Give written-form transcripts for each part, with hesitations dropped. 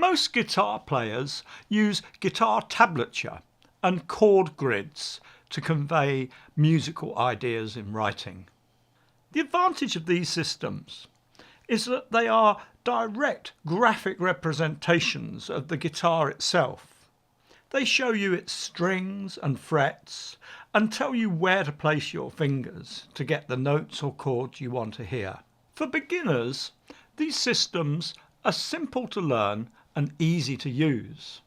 Most guitar players use guitar tablature and chord grids to convey musical ideas in writing. The advantage of these systems is that they are direct graphic representations of the guitar itself. They show you its strings and frets and tell you where to place your fingers to get the notes or chords you want to hear. For beginners, these systems are simple to learn and easy to use.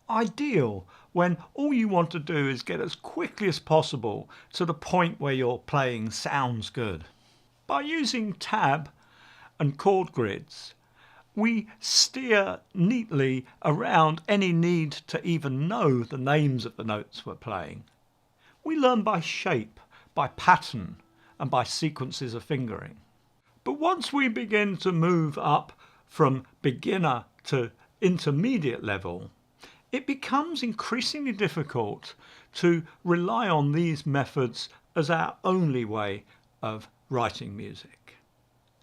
Ideal when all you want to do is get as quickly as possible to the point where your playing sounds good. By using tab and chord grids, we steer neatly around any need to even know the names of the notes we're playing. We learn by shape, by pattern, and by sequences of fingering. But once we begin to move up from beginner to intermediate level, it becomes increasingly difficult to rely on these methods as our only way of writing music.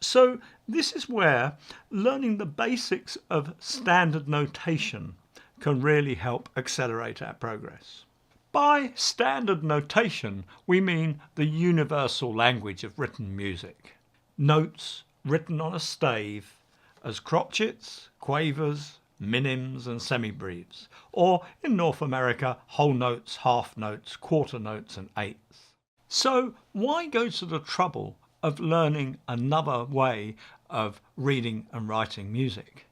So this is where learning the basics of standard notation can really help accelerate our progress. By standard notation, we mean the universal language of written music. Notes written on a stave as crotchets, quavers, minims and semibreves, or in North America, whole notes, half notes, quarter notes and eighths. So why go to the trouble of learning another way of reading and writing music?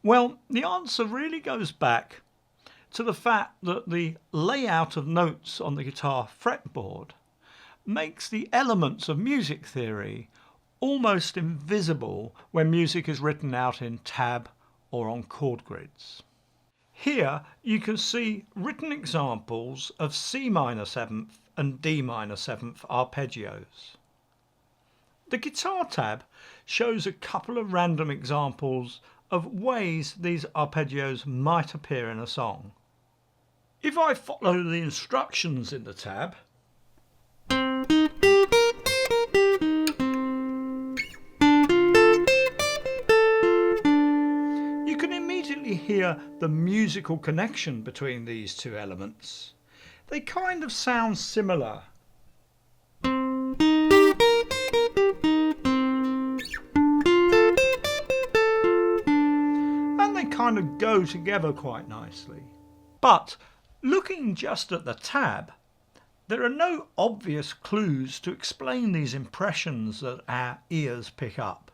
Well, the answer really goes back to the fact that the layout of notes on the guitar fretboard makes the elements of music theory almost invisible when music is written out in tab or on chord grids. Here you can see written examples of C minor seventh and D minor seventh arpeggios. The guitar tab shows a couple of random examples of ways these arpeggios might appear in a song. If I follow the instructions in the tab, you can immediately hear the musical connection between these two elements. They kind of sound similar. And they kind of go together quite nicely. But looking just at the tab, there are no obvious clues to explain these impressions that our ears pick up.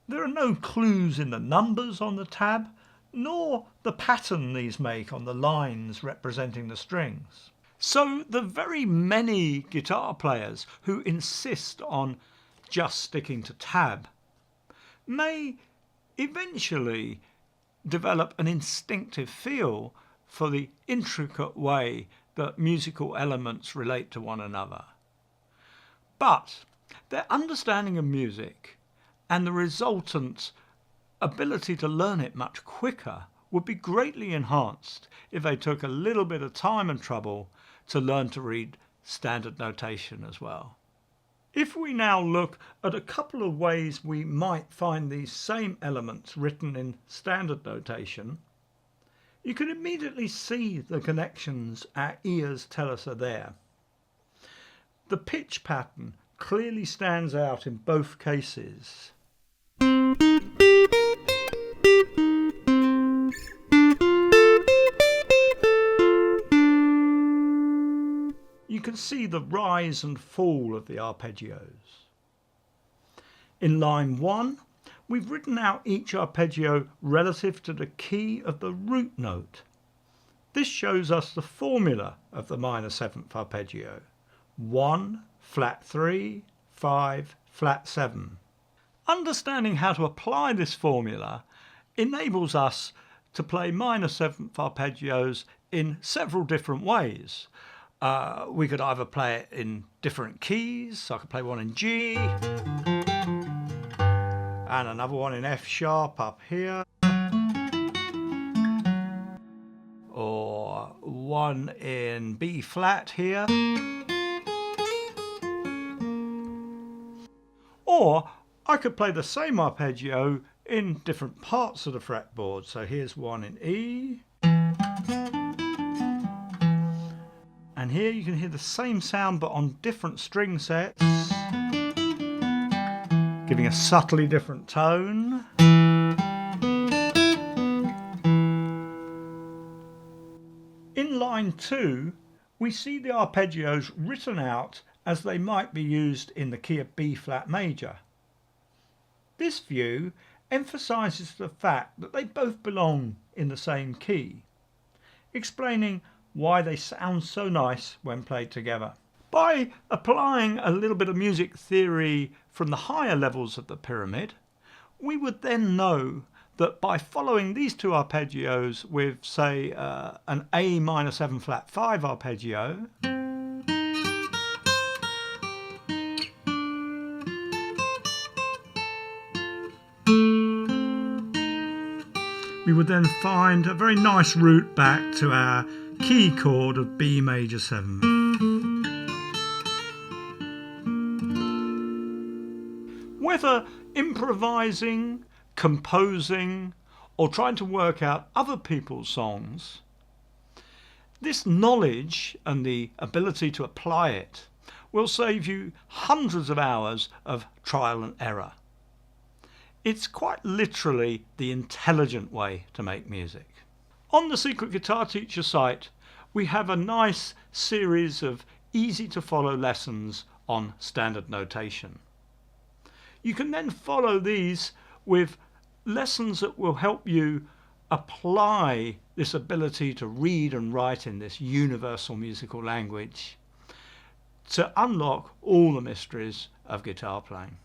There are no clues in the numbers on the tab, nor the pattern these make on the lines representing the strings. So the very many guitar players who insist on just sticking to tab may eventually develop an instinctive feel for the intricate way that musical elements relate to one another. But their understanding of music and the resultant ability to learn it much quicker would be greatly enhanced if they took a little bit of time and trouble to learn to read standard notation as well. If we now look at a couple of ways we might find these same elements written in standard notation, you can immediately see the connections our ears tell us are there. The pitch pattern clearly stands out in both cases. You can see the rise and fall of the arpeggios. In line 1, we've written out each arpeggio relative to the key of the root note. This shows us the formula of the minor seventh arpeggio: 1, flat 3, 5, flat 7. Understanding how to apply this formula enables us to play minor seventh arpeggios in several different ways. We could either play it in different keys, so I could play one in G, and another one in F sharp up here, or one in B flat here, or I could play the same arpeggio in different parts of the fretboard. So here's one in E. And here you can hear the same sound but on different string sets, giving a subtly different tone. In line 2, we see the arpeggios written out as they might be used in the key of B flat major. This view emphasises the fact that they both belong in the same key, explaining why they sound so nice when played together. By applying a little bit of music theory from the higher levels of the pyramid, we would then know that by following these two arpeggios with, say, an A minor 7 flat 5 arpeggio, we would then find a very nice route back to our key chord of B major 7. Whether improvising, composing, or trying to work out other people's songs, this knowledge and the ability to apply it will save you hundreds of hours of trial and error. It's quite literally the intelligent way to make music. On the Secret Guitar Teacher site, we have a nice series of easy to follow lessons on standard notation. You can then follow these with lessons that will help you apply this ability to read and write in this universal musical language to unlock all the mysteries of guitar playing.